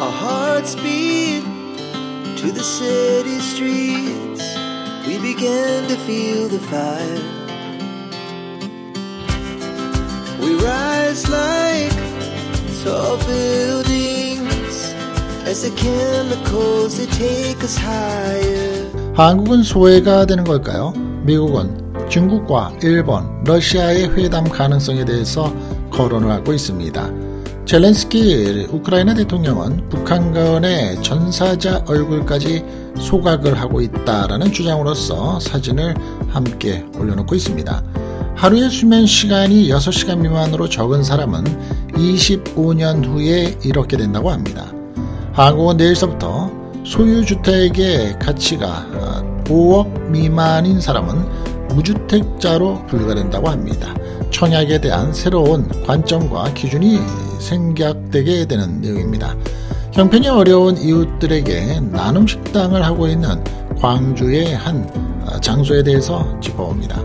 Our hearts beat to the city streets. We began to feel the fire. We rise like tall buildings as the chemicals they take us higher. 한국은 소외가 되는 걸까요? 미국은 중국과 일본, 러시아의 회담 가능성에 대해서 거론을 하고 있습니다. 젤렌스키 우크라이나 대통령은 북한 간의 전사자 얼굴까지 소각을 하고 있다라는 주장으로서 사진을 함께 올려놓고 있습니다. 하루의 수면 시간이 6시간 미만으로 적은 사람은 25년 후에 이렇게 된다고 합니다. 한국은 내일서부터 소유주택의 가치가 5억 미만인 사람은 무주택자로 분류가 된다고 합니다. 청약에 대한 새로운 관점과 기준이 생략되게 되는 내용입니다. 형편이 어려운 이웃들에게 나눔 식당을 하고 있는 광주의 한 장소에 대해서 짚어봅니다.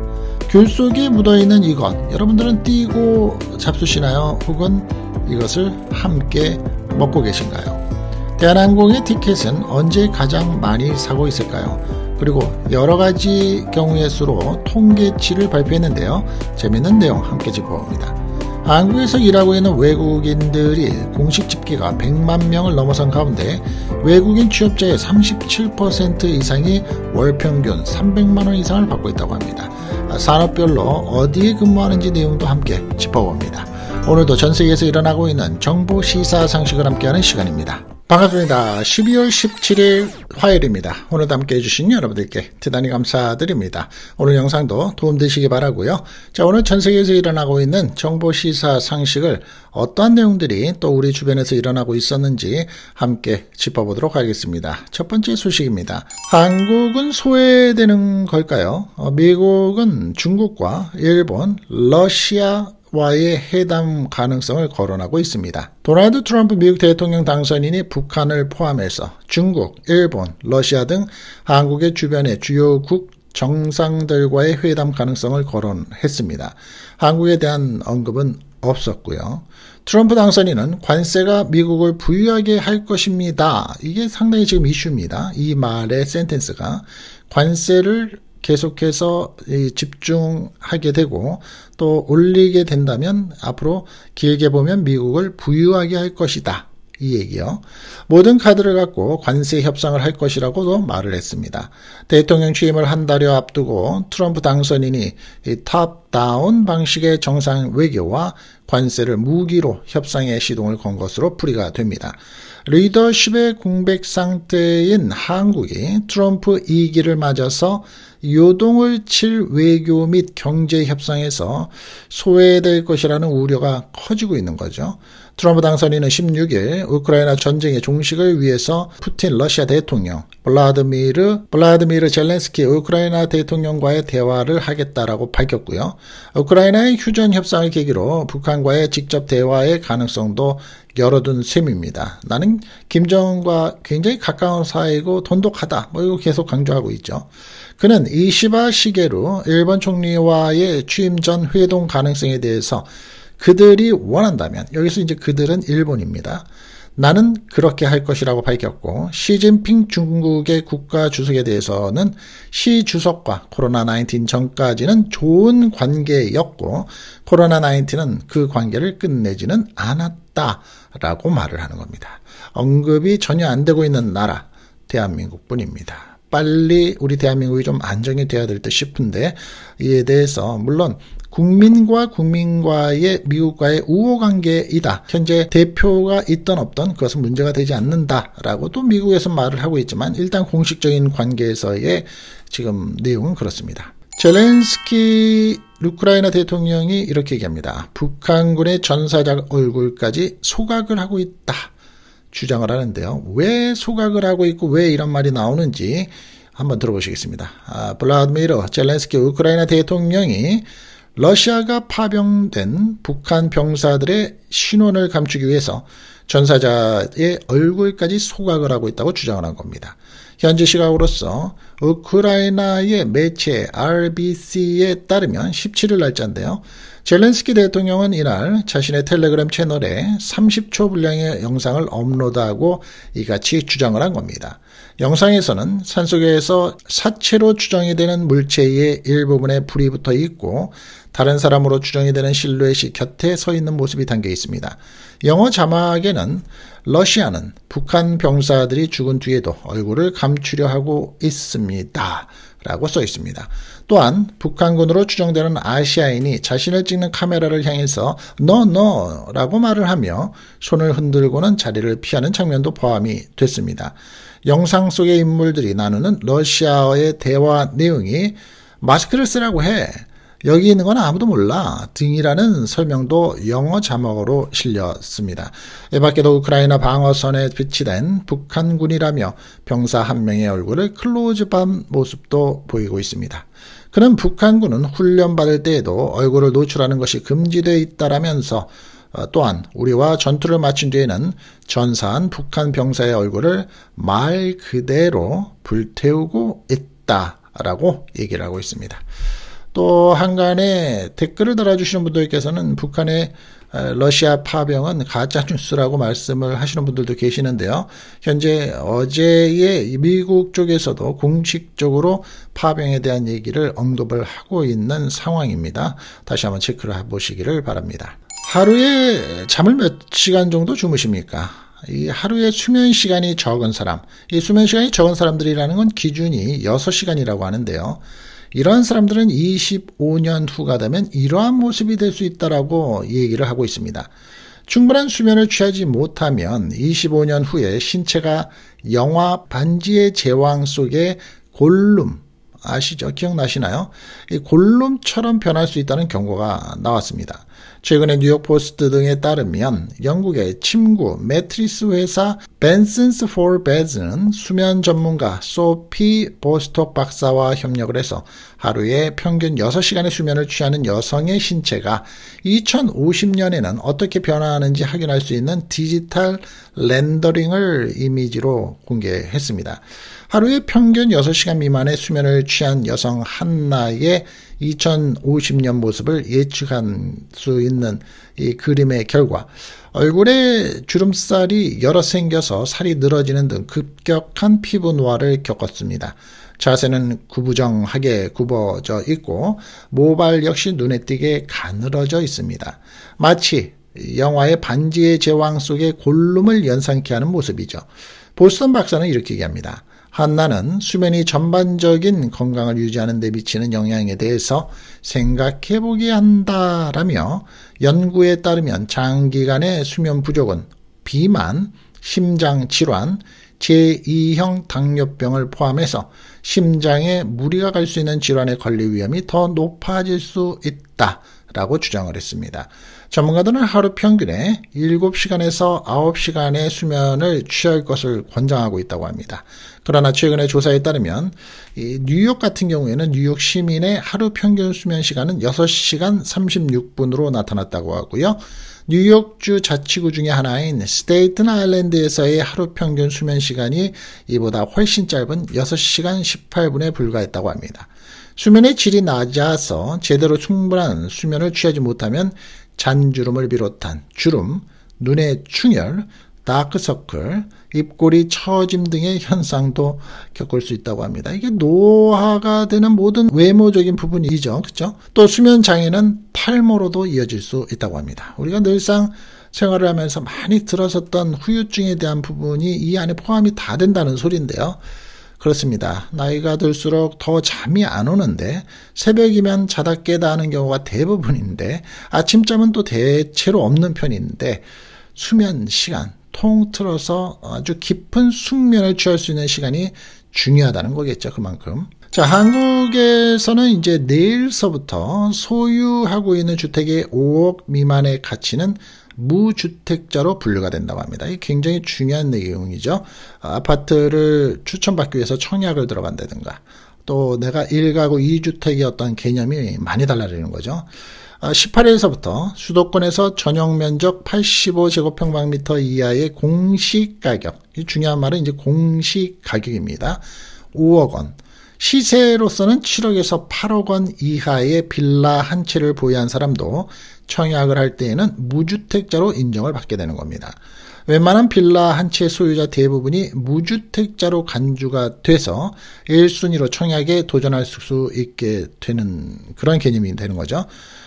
귤 속에 묻어있는 이것, 여러분들은 띄고 잡수시나요? 혹은 이것을 함께 먹고 계신가요? 대한항공의 티켓은 언제 가장 많이 사고 있을까요? 그리고 여러 가지 경우의 수로 통계치를 발표했는데요. 재미있는 내용 함께 짚어봅니다. 한국에서 일하고 있는 외국인들이 공식 집계가 100만 명을 넘어선 가운데 외국인 취업자의 37% 이상이 월 평균 300만 원 이상을 받고 있다고 합니다. 산업별로 어디에 근무하는지 내용도 함께 짚어봅니다. 오늘도 전 세계에서 일어나고 있는 정보 시사 상식을 함께하는 시간입니다. 반갑습니다. 12월 17일 화요일입니다. 오늘도 함께 해주신 여러분들께 대단히 감사드립니다. 오늘 영상도 도움되시기 바라고요. 자, 오늘 전 세계에서 일어나고 있는 정보시사 상식을 어떠한 내용들이 또 우리 주변에서 일어나고 있었는지 함께 짚어보도록 하겠습니다. 첫 번째 소식입니다. 한국은 소외되는 걸까요? 미국은 중국과 일본, 러시아 와의 회담 가능성을 거론하고 있습니다. 도널드 트럼프 미국 대통령 당선인이 북한을 포함해서 중국, 일본, 러시아 등 한국의 주변의 주요국 정상들과의 회담 가능성을 거론했습니다. 한국에 대한 언급은 없었고요. 트럼프 당선인은 관세가 미국을 부유하게 할 것입니다. 이게 상당히 지금 이슈입니다. 이 말의 센텐스가 관세를 계속해서 집중하게 되고 또 올리게 된다면 앞으로 길게 보면 미국을 부유하게 할 것이다. 이 얘기요. 모든 카드를 갖고 관세 협상을 할 것이라고도 말을 했습니다. 대통령 취임을 한 달여 앞두고 트럼프 당선인이 탑다운 방식의 정상 외교와 관세를 무기로 협상에 시동을 건 것으로 풀이가 됩니다. 리더십의 공백 상태인 한국이 트럼프 2기를 맞아서 요동을 칠 외교 및 경제 협상에서 소외될 것이라는 우려가 커지고 있는 거죠. 트럼프 당선인은 16일 우크라이나 전쟁의 종식을 위해서 푸틴 러시아 대통령, 블라드미르 젤렌스키 우크라이나 대통령과의 대화를 하겠다라고 밝혔고요. 우크라이나의 휴전 협상을 계기로 북한과의 직접 대화의 가능성도 열어둔 셈입니다. 나는 김정은과 굉장히 가까운 사이고 돈독하다. 이거 계속 강조하고 있죠. 그는 이시바 시게루 일본 총리와의 취임 전 회동 가능성에 대해서 그들이 원한다면, 여기서 이제 그들은 일본입니다. 나는 그렇게 할 것이라고 밝혔고, 시진핑 중국의 국가 주석에 대해서는 시 주석과 코로나19 전까지는 좋은 관계였고 코로나19는 그 관계를 끝내지는 않았다라고 말을 하는 겁니다. 언급이 전혀 안 되고 있는 나라, 대한민국뿐입니다. 빨리 우리 대한민국이 좀 안정이 돼야 될 듯 싶은데, 이에 대해서 물론 국민과 국민과의 미국과의 우호관계이다. 현재 대표가 있던 없던 그것은 문제가 되지 않는다라고 또 미국에서 말을 하고 있지만 일단 공식적인 관계에서의 지금 내용은 그렇습니다. 젤렌스키 우크라이나 대통령이 이렇게 얘기합니다. 북한군의 전사자 얼굴까지 소각을 하고 있다. 주장을 하는데요. 왜 소각을 하고 있고 왜 이런 말이 나오는지 한번 들어보시겠습니다. 블라드미르 젤렌스키 우크라이나 대통령이 러시아가 파병된 북한 병사들의 신원을 감추기 위해서 전사자의 얼굴까지 소각을 하고 있다고 주장을 한 겁니다. 현지 시각으로서 우크라이나의 매체 RBC에 따르면 17일 날짜인데요. 젤렌스키 대통령은 이날 자신의 텔레그램 채널에 30초 분량의 영상을 업로드하고 이같이 주장을 한 겁니다. 영상에서는 산속에서 사체로 추정이 되는 물체의 일부분에 불이 붙어 있고 다른 사람으로 추정이 되는 실루엣이 곁에 서 있는 모습이 담겨 있습니다. 영어 자막에는 러시아는 북한 병사들이 죽은 뒤에도 얼굴을 감추려 하고 있습니다. 라고 써 있습니다. 또한 북한군으로 추정되는 아시아인이 자신을 찍는 카메라를 향해서 No 라고 말을 하며 손을 흔들고는 자리를 피하는 장면도 포함이 됐습니다. 영상 속의 인물들이 나누는 러시아어의 대화 내용이 마스크를 쓰라고 해. 여기 있는 건 아무도 몰라 등이라는 설명도 영어 자막으로 실렸습니다. 이 밖에도 우크라이나 방어선에 배치된 북한군이라며 병사 한 명의 얼굴을 클로즈업한 모습도 보이고 있습니다. 그는 북한군은 훈련받을 때에도 얼굴을 노출하는 것이 금지되어 있다라면서 또한 우리와 전투를 마친 뒤에는 전사한 북한 병사의 얼굴을 말 그대로 불태우고 있다라고 얘기를 하고 있습니다. 또 한간에 댓글을 달아주시는 분들께서는 북한의 러시아 파병은 가짜뉴스라고 말씀을 하시는 분들도 계시는데요. 현재 어제의 미국 쪽에서도 공식적으로 파병에 대한 얘기를 언급을 하고 있는 상황입니다. 다시 한번 체크를 해보시기를 바랍니다. 하루에 잠을 몇 시간 정도 주무십니까? 이 하루에 수면 시간이 적은 사람, 이 수면 시간이 적은 사람들이라는 건 기준이 6시간이라고 하는데요. 이러한 사람들은 25년 후가 되면 이러한 모습이 될 수 있다라고 얘기를 하고 있습니다. 충분한 수면을 취하지 못하면 25년 후에 신체가 영화 반지의 제왕 속의 골룸, 아시죠? 기억나시나요? 이 골룸처럼 변할 수 있다는 경고가 나왔습니다. 최근에 뉴욕 포스트 등에 따르면 영국의 침구 매트리스 회사 벤슨스 for Beds는 수면 전문가 소피 보스톡 박사와 협력을 해서 하루에 평균 6시간의 수면을 취하는 여성의 신체가 2050년에는 어떻게 변화하는지 확인할 수 있는 디지털 렌더링을 이미지로 공개했습니다. 하루에 평균 6시간 미만의 수면을 취한 여성 한나의 2050년 모습을 예측할 수 있는 이 그림의 결과 얼굴에 주름살이 여러 생겨서 살이 늘어지는 등 급격한 피부 노화를 겪었습니다. 자세는 구부정하게 굽어져 있고 모발 역시 눈에 띄게 가늘어져 있습니다. 마치 영화의 반지의 제왕 속의 골룸을 연상케 하는 모습이죠. 보스턴 박사는 이렇게 얘기합니다. 한나는 수면이 전반적인 건강을 유지하는 데 미치는 영향에 대해서 생각해보게 한다라며 연구에 따르면 장기간의 수면 부족은 비만, 심장질환, 제2형 당뇨병을 포함해서 심장에 무리가 갈 수 있는 질환에 걸릴 위험이 더 높아질 수 있다라고 주장을 했습니다. 전문가들은 하루 평균에 7시간에서 9시간의 수면을 취할 것을 권장하고 있다고 합니다. 그러나 최근의 조사에 따르면 이 뉴욕 같은 경우에는 뉴욕 시민의 하루 평균 수면 시간은 6시간 36분으로 나타났다고 하고요. 뉴욕주 자치구 중에 하나인 스테이튼 아일랜드에서의 하루 평균 수면 시간이 이보다 훨씬 짧은 6시간 18분에 불과했다고 합니다. 수면의 질이 낮아서 제대로 충분한 수면을 취하지 못하면 잔주름을 비롯한 주름, 눈의 충혈, 다크서클, 입꼬리 처짐 등의 현상도 겪을 수 있다고 합니다. 이게 노화가 되는 모든 외모적인 부분이죠. 그렇죠? 또 수면 장애는 탈모로도 이어질 수 있다고 합니다. 우리가 늘상 생활을 하면서 많이 들었었던 후유증에 대한 부분이 이 안에 포함이 다 된다는 소리인데요. 그렇습니다. 나이가 들수록 더 잠이 안 오는데 새벽이면 자다 깨다 하는 경우가 대부분인데 아침잠은 또 대체로 없는 편인데 수면 시간 통틀어서 아주 깊은 숙면을 취할 수 있는 시간이 중요하다는 거겠죠. 그만큼. 자, 한국에서는 이제 내일서부터 소유하고 있는 주택의 5억 미만의 가치는 무주택자로 분류가 된다고 합니다. 이게 굉장히 중요한 내용이죠. 아파트를 추천받기 위해서 청약을 들어간다든가 또 내가 1가구 2주택의 어떤 개념이 많이 달라지는 거죠. 18일서부터 수도권에서 전용 면적 85제곱평방미터 이하의 공시가격, 이 중요한 말은 이제 공시가격입니다. 5억 원. 시세로서는 7억에서 8억 원 이하의 빌라 한 채를 보유한 사람도 청약을 할 때에는 무주택자로 인정을 받게 되는 겁니다. 웬만한 빌라 한 채 소유자 대부분이 무주택자로 간주가 돼서 1순위로 청약에 도전할 수 있게 되는 그런 개념이 되는 거죠.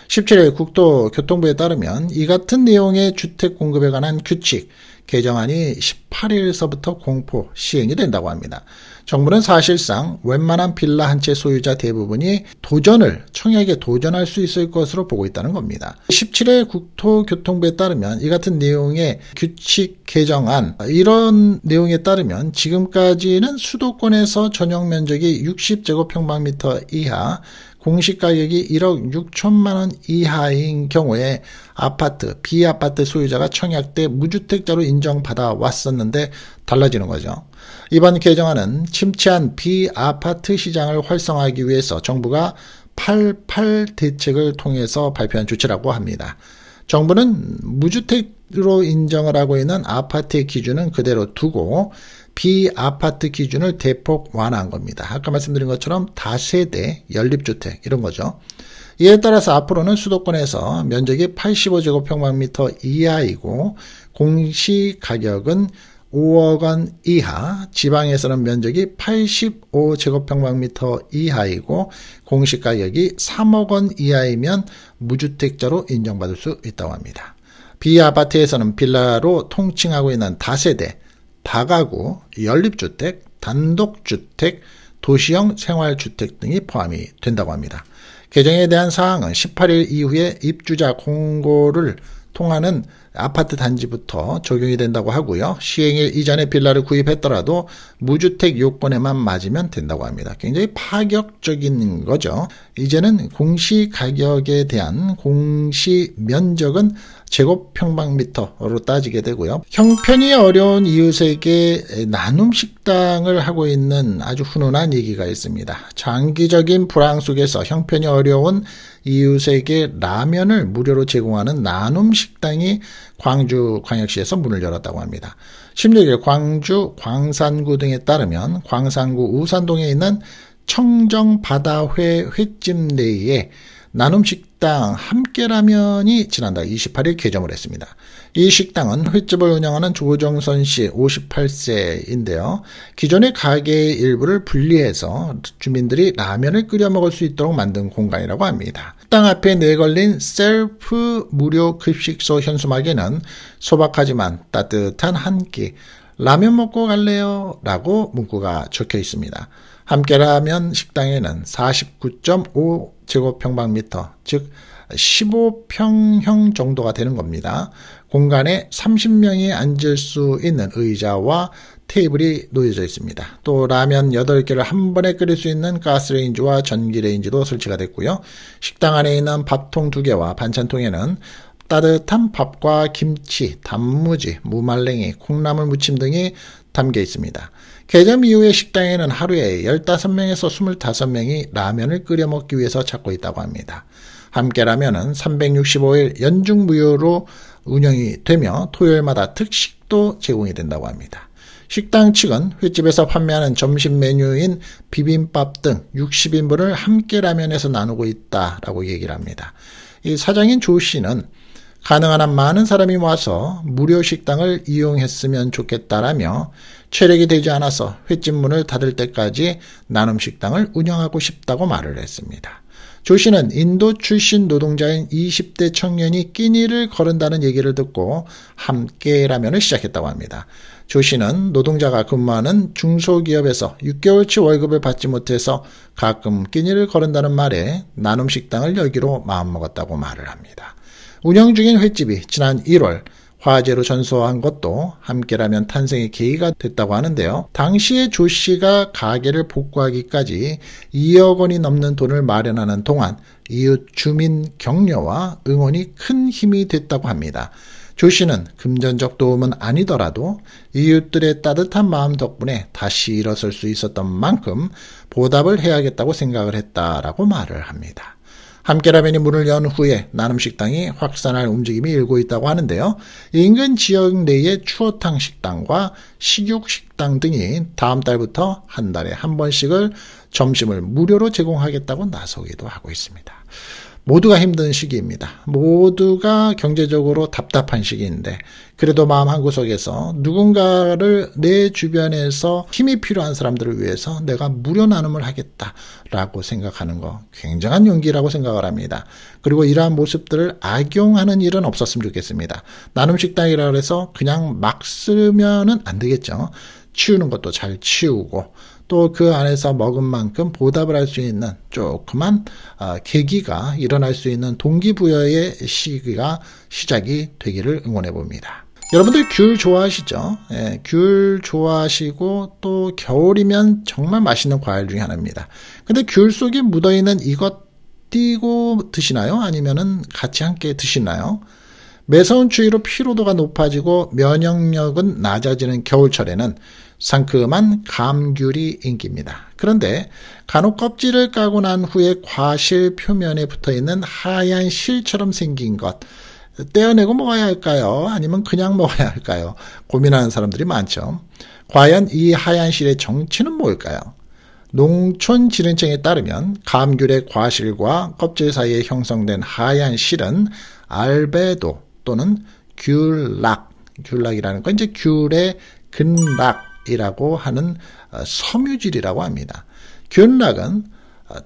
17일 국토교통부에 따르면 이 같은 내용의 주택 공급에 관한 규칙 개정안이 18일서부터 공포 시행이 된다고 합니다. 정부는 사실상 웬만한 빌라 한 채 소유자 대부분이 청약에 도전할 수 있을 것으로 보고 있다는 겁니다. 17일 국토교통부에 따르면 이 같은 내용의 규칙 개정안, 이런 내용에 따르면 지금까지는 수도권에서 전용 면적이 60제곱평방미터 이하, 공시가격이 1억 6천만 원 이하인 경우에 비아파트 소유자가 청약 때 무주택자로 인정받아 왔었는데 달라지는 거죠. 이번 개정안은 침체한 비아파트 시장을 활성화하기 위해서 정부가 88 대책을 통해서 발표한 조치라고 합니다. 정부는 무주택으로 인정을 하고 있는 아파트의 기준은 그대로 두고 비아파트 기준을 대폭 완화한 겁니다. 아까 말씀드린 것처럼 다세대, 연립주택 이런 거죠. 이에 따라서 앞으로는 수도권에서 면적이 85제곱평방미터 이하이고 공시가격은 5억 원 이하, 지방에서는 면적이 85제곱평방미터 이하이고 공시가격이 3억 원 이하이면 무주택자로 인정받을 수 있다고 합니다. 비아파트에서는 빌라로 통칭하고 있는 다세대, 다가구, 연립주택, 단독주택, 도시형 생활주택 등이 포함이 된다고 합니다. 개정에 대한 사항은 18일 이후에 입주자 공고를 통하는 아파트 단지부터 적용이 된다고 하고요. 시행일 이전에 빌라를 구입했더라도 무주택 요건에만 맞으면 된다고 합니다. 굉장히 파격적인 거죠. 이제는 공시가격에 대한 공시면적은 제곱평방미터로 따지게 되고요. 형편이 어려운 이웃에게 나눔 식당을 하고 있는 아주 훈훈한 얘기가 있습니다. 장기적인 불황 속에서 형편이 어려운 이웃에게 라면을 무료로 제공하는 나눔 식당이 광주광역시에서 문을 열었다고 합니다. 16일 광주 광산구 등에 따르면 광산구 우산동에 있는 청정바다회 횟집 내에 나눔식당 함께라면이 지난달 28일 개점을 했습니다. 이 식당은 횟집을 운영하는 조정선 씨 58세인데요. 기존의 가게의 일부를 분리해서 주민들이 라면을 끓여 먹을 수 있도록 만든 공간이라고 합니다. 식당 앞에 내걸린 셀프 무료 급식소 현수막에는 소박하지만 따뜻한 한 끼, 라면 먹고 갈래요? 라고 문구가 적혀 있습니다. 함께라면 식당에는 49.5제곱평방미터, 즉 15평형 정도가 되는 겁니다. 공간에 30명이 앉을 수 있는 의자와 테이블이 놓여져 있습니다. 또 라면 8개를 한 번에 끓일 수 있는 가스레인지와 전기레인지도 설치가 됐고요. 식당 안에 있는 밥통 2개와 반찬통에는 따뜻한 밥과 김치, 단무지, 무말랭이, 콩나물 무침 등이 담겨 있습니다. 개점 이후에 식당에는 하루에 15명에서 25명이 라면을 끓여 먹기 위해서 찾고 있다고 합니다. 함께라면은 365일 연중 무료로 운영이 되며 토요일마다 특식도 제공이 된다고 합니다. 식당 측은 횟집에서 판매하는 점심 메뉴인 비빔밥 등 60인분을 함께라면에서 나누고 있다라고 얘기를 합니다. 이 사장인 조 씨는 가능한 한 많은 사람이 모아서 무료 식당을 이용했으면 좋겠다라며 체력이 되지 않아서 횟집 문을 닫을 때까지 나눔 식당을 운영하고 싶다고 말을 했습니다. 조 씨는 인도 출신 노동자인 20대 청년이 끼니를 거른다는 얘기를 듣고 함께 라면을 시작했다고 합니다. 조 씨는 노동자가 근무하는 중소기업에서 6개월치 월급을 받지 못해서 가끔 끼니를 거른다는 말에 나눔 식당을 열기로 마음먹었다고 말을 합니다. 운영 중인 횟집이 지난 1월 화재로 전소한 것도 함께라면 탄생의 계기가 됐다고 하는데요. 당시에 조 씨가 가게를 복구하기까지 2억 원이 넘는 돈을 마련하는 동안 이웃 주민 격려와 응원이 큰 힘이 됐다고 합니다. 조 씨는 금전적 도움은 아니더라도 이웃들의 따뜻한 마음 덕분에 다시 일어설 수 있었던 만큼 보답을 해야겠다고 생각을 했다라고 말을 합니다. 함께라면이 문을 연 후에 나눔식당이 확산할 움직임이 일고 있다고 하는데요. 인근 지역 내의 추어탕 식당과 식육식당 등이 다음 달부터 한 달에 한 번씩을 점심을 무료로 제공하겠다고 나서기도 하고 있습니다. 모두가 힘든 시기입니다. 모두가 경제적으로 답답한 시기인데 그래도 마음 한구석에서 누군가를 내 주변에서 힘이 필요한 사람들을 위해서 내가 무료 나눔을 하겠다라고 생각하는 거 굉장한 용기라고 생각을 합니다. 그리고 이러한 모습들을 악용하는 일은 없었으면 좋겠습니다. 나눔식당이라고 해서 그냥 막 쓰면은 안 되겠죠. 치우는 것도 잘 치우고 또 그 안에서 먹은 만큼 보답을 할 수 있는 조그만 계기가 일어날 수 있는 동기부여의 시기가 시작이 되기를 응원해 봅니다. 여러분들 귤 좋아하시죠? 예, 귤 좋아하시고 또 겨울이면 정말 맛있는 과일 중에 하나입니다. 근데 귤 속에 묻어있는 이것 띄고 드시나요? 아니면은 같이 함께 드시나요? 매서운 추위로 피로도가 높아지고 면역력은 낮아지는 겨울철에는 상큼한 감귤이 인기입니다. 그런데 간혹 껍질을 까고 난 후에 과실 표면에 붙어있는 하얀 실처럼 생긴 것 떼어내고 먹어야 할까요? 아니면 그냥 먹어야 할까요? 고민하는 사람들이 많죠. 과연 이 하얀 실의 정체는 뭘까요? 농촌진흥청에 따르면 감귤의 과실과 껍질 사이에 형성된 하얀 실은 알베도 또는 귤락이라는 건 이제 귤의 근락이라고 하는 섬유질이라고 합니다. 귤락은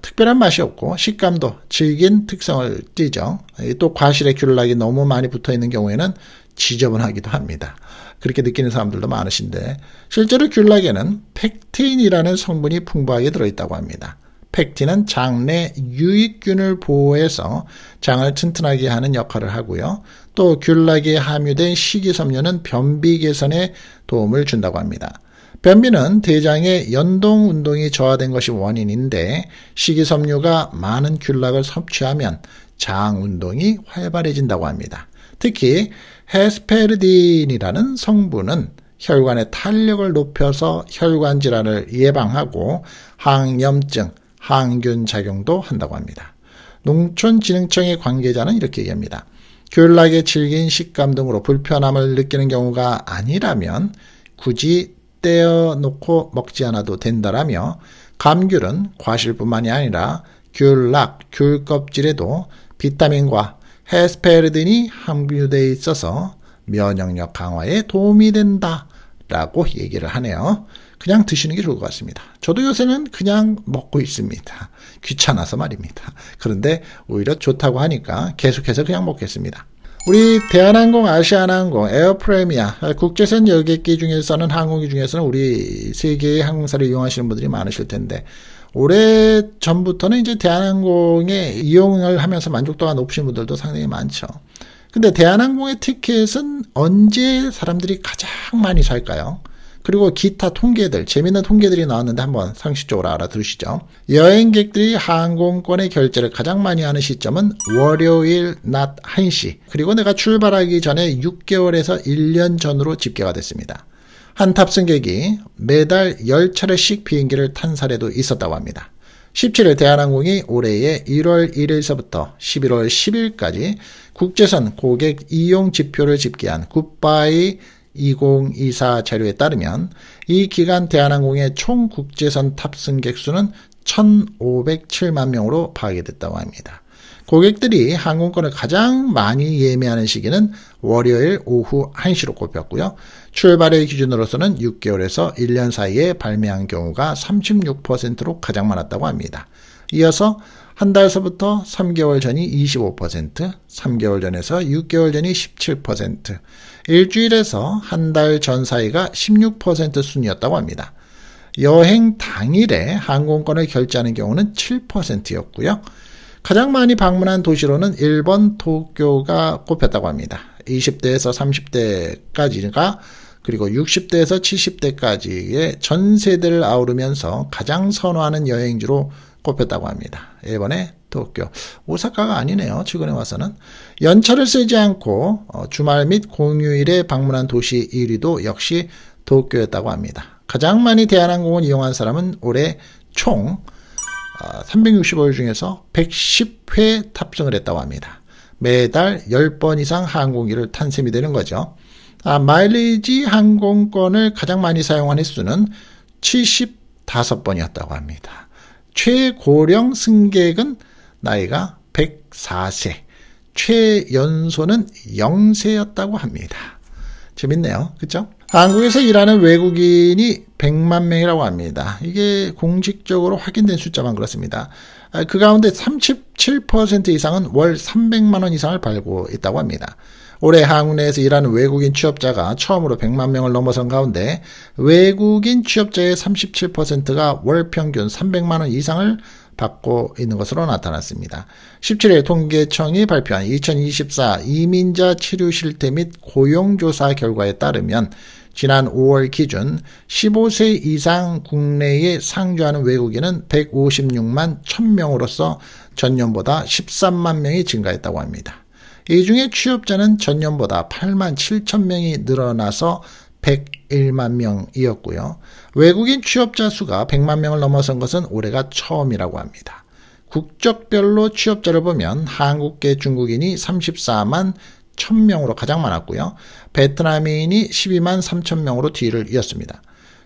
특별한 맛이 없고 식감도 질긴 특성을 띠죠. 또 과실에 귤락이 너무 많이 붙어있는 경우에는 지저분하기도 합니다. 그렇게 느끼는 사람들도 많으신데 실제로 귤락에는 펙틴이라는 성분이 풍부하게 들어있다고 합니다. 펙틴은 장 내 유익균을 보호해서 장을 튼튼하게 하는 역할을 하고요. 또 귤락에 함유된 식이섬유는 변비 개선에 도움을 준다고 합니다. 변비는 대장의 연동 운동이 저하된 것이 원인인데 식이섬유가 많은 귤락을 섭취하면 장 운동이 활발해진다고 합니다. 특히 헤스페르딘이라는 성분은 혈관의 탄력을 높여서 혈관 질환을 예방하고 항염증, 항균 작용도 한다고 합니다. 농촌진흥청의 관계자는 이렇게 얘기합니다. 귤락의 질긴 식감 등으로 불편함을 느끼는 경우가 아니라면 굳이 떼어놓고 먹지 않아도 된다라며 감귤은 과실뿐만이 아니라 귤락, 귤 껍질에도 비타민과 헤스페르딘이 함유되어 있어서 면역력 강화에 도움이 된다라고 얘기를 하네요. 그냥 드시는 게 좋을 것 같습니다. 저도 요새는 그냥 먹고 있습니다. 귀찮아서 말입니다. 그런데 오히려 좋다고 하니까 계속해서 그냥 먹겠습니다. 우리 대한항공, 아시아나항공, 에어프레미아 국제선 여객기 중에서는 항공기 중에서는 우리 세계의 항공사를 이용하시는 분들이 많으실 텐데 오래 전부터는 이제 대한항공에 이용을 하면서 만족도가 높으신 분들도 상당히 많죠. 근데 대한항공의 티켓은 언제 사람들이 가장 많이 살까요? 그리고 기타 통계들, 재미있는 통계들이 나왔는데 한번 상식적으로 알아두시죠. 여행객들이 항공권의 결제를 가장 많이 하는 시점은 월요일 낮 1시, 그리고 내가 출발하기 전에 6개월에서 1년 전으로 집계가 됐습니다. 한 탑승객이 매달 10차례씩 비행기를 탄 사례도 있었다고 합니다. 17일 대한항공이 올해의 1월 1일서부터 11월 10일까지 국제선 고객 이용 지표를 집계한 굿바이 2024 자료에 따르면 이 기간 대한항공의 총 국제선 탑승객 수는 1,507만 명으로 파악이 됐다고 합니다. 고객들이 항공권을 가장 많이 예매하는 시기는 월요일 오후 1시로 꼽혔고요. 출발일 기준으로서는 6개월에서 1년 사이에 발매한 경우가 36%로 가장 많았다고 합니다. 이어서 한 달서부터 3개월 전이 25%, 3개월 전에서 6개월 전이 17%, 일주일에서 한 달 전 사이가 16% 순이었다고 합니다. 여행 당일에 항공권을 결제하는 경우는 7%였고요. 가장 많이 방문한 도시로는 일본 도쿄가 꼽혔다고 합니다. 20대에서 30대까지가 그리고 60대에서 70대까지의 전 세대를 아우르면서 가장 선호하는 여행지로 꼽혔다고 합니다. 일본의 도쿄, 오사카가 아니네요. 최근에 와서는. 연차를 쓰지 않고 주말 및 공휴일에 방문한 도시 1위도 역시 도쿄였다고 합니다. 가장 많이 대한항공을 이용한 사람은 올해 총 365일 중에서 110회 탑승을 했다고 합니다. 매달 10번 이상 항공기를 탄 셈이 되는 거죠. 마일리지 항공권을 가장 많이 사용한 횟수는 75번이었다고 합니다. 최고령 승객은 나이가 104세, 최연소는 0세였다고 합니다. 재밌네요. 그렇죠? 한국에서 일하는 외국인이 100만 명이라고 합니다. 이게 공식적으로 확인된 숫자만 그렇습니다. 그 가운데 37% 이상은 월 300만 원 이상을 벌고 있다고 합니다. 올해 한국 내에서 일하는 외국인 취업자가 처음으로 100만 명을 넘어선 가운데 외국인 취업자의 37%가 월 평균 300만 원 이상을 받고 있는 것으로 나타났습니다. 17일 통계청이 발표한 2024 이민자 치료 실태 및 고용조사 결과에 따르면 지난 5월 기준 15세 이상 국내에 상주하는 외국인은 156만 1000명으로서 전년보다 13만 명이 증가했다고 합니다. 이 중에 취업자는 전년보다 8만 7천 명이 늘어나서 101만 명이었고요. 외국인 취업자 수가 100만 명을 넘어선 것은 올해가 처음이라고 합니다. 국적별로 취업자를 보면 한국계 중국인이 34만 1000명으로 가장 많았고요. 베트남인이 12만 3천 명으로 뒤를 이었습니다.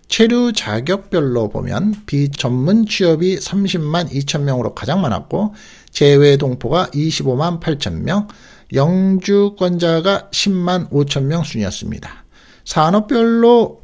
체류 자격별로 보면 비전문 취업이 30만 2천 명으로 가장 많았고 재외 동포가 25만 8천 명, 영주권자가 10만 5천 명 순이었습니다. 산업별로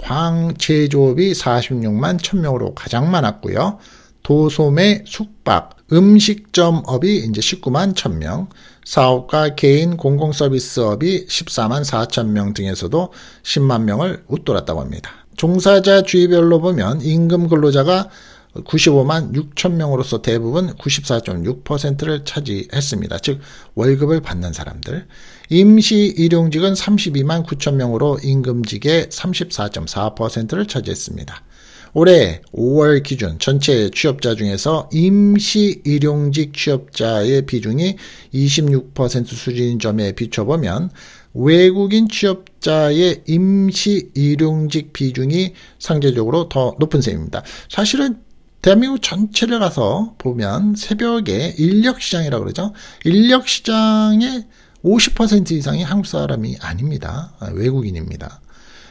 제조업이 46만 1000명으로 가장 많았고요. 도소매, 숙박, 음식점업이 이제 19만 1000명, 사업가, 개인, 공공서비스업이 14만 4천 명 등에서도 10만 명을 웃돌았다고 합니다. 종사자 주의별로 보면 임금 근로자가 95만 6천 명으로서 대부분 94.6%를 차지했습니다. 즉 월급을 받는 사람들. 임시 일용직은 32만 9천 명으로 임금직의 34.4%를 차지했습니다. 올해 5월 기준 전체 취업자 중에서 임시 일용직 취업자의 비중이 26% 수준인 점에 비춰보면 외국인 취업자의 임시 일용직 비중이 상대적으로 더 높은 셈입니다. 사실은 대한민국 전체를 가서 보면 새벽에 인력시장이라고 그러죠. 인력시장의 50% 이상이 한국 사람이 아닙니다. 외국인입니다.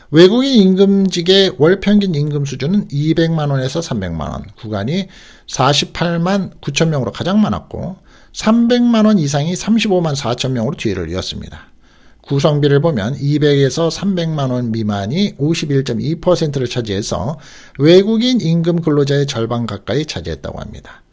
외국인 임금직의 월 평균 임금 수준은 200만 원에서 300만 원, 구간이 48만 9천 명으로 가장 많았고 300만 원 이상이 35만 4천 명으로 뒤를 이었습니다. 구성비를 보면 200에서 300만 원 미만이 51.2%를 차지해서 외국인 임금 근로자의 절반 가까이 차지했다고 합니다.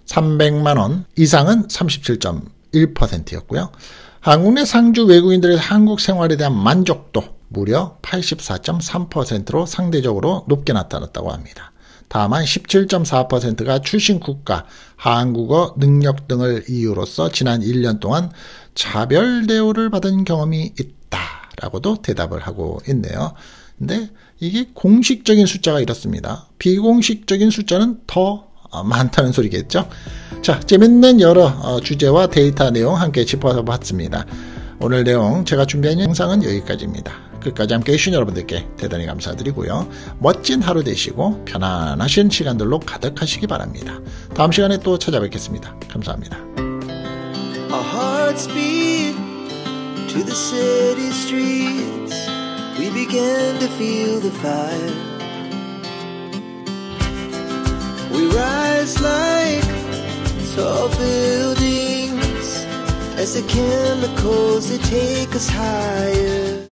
300만 원 이상은 37.1%였고요. 한국 내 상주 외국인들의 한국 생활에 대한 만족도 무려 84.3%로 상대적으로 높게 나타났다고 합니다. 다만 17.4%가 출신 국가, 한국어 능력 등을 이유로서 지난 1년 동안 차별 대우를 받은 경험이 있다라고도 대답을 하고 있네요. 근데 이게 공식적인 숫자가 이렇습니다. 비공식적인 숫자는 더 많다는 소리겠죠. 자, 재밌는 여러 주제와 데이터 내용 함께 짚어서 봤습니다. 오늘 내용 제가 준비한 영상은 여기까지입니다. 끝까지 함께 해주신 여러분들께 대단히 감사드리고요. 멋진 하루 되시고 편안하신 시간들로 가득하시기 바랍니다. 다음 시간에 또 찾아뵙겠습니다. 감사합니다. Our hearts beat to the city streets. We began to feel the fire. We rise like tall buildings as the chemicals they take us higher.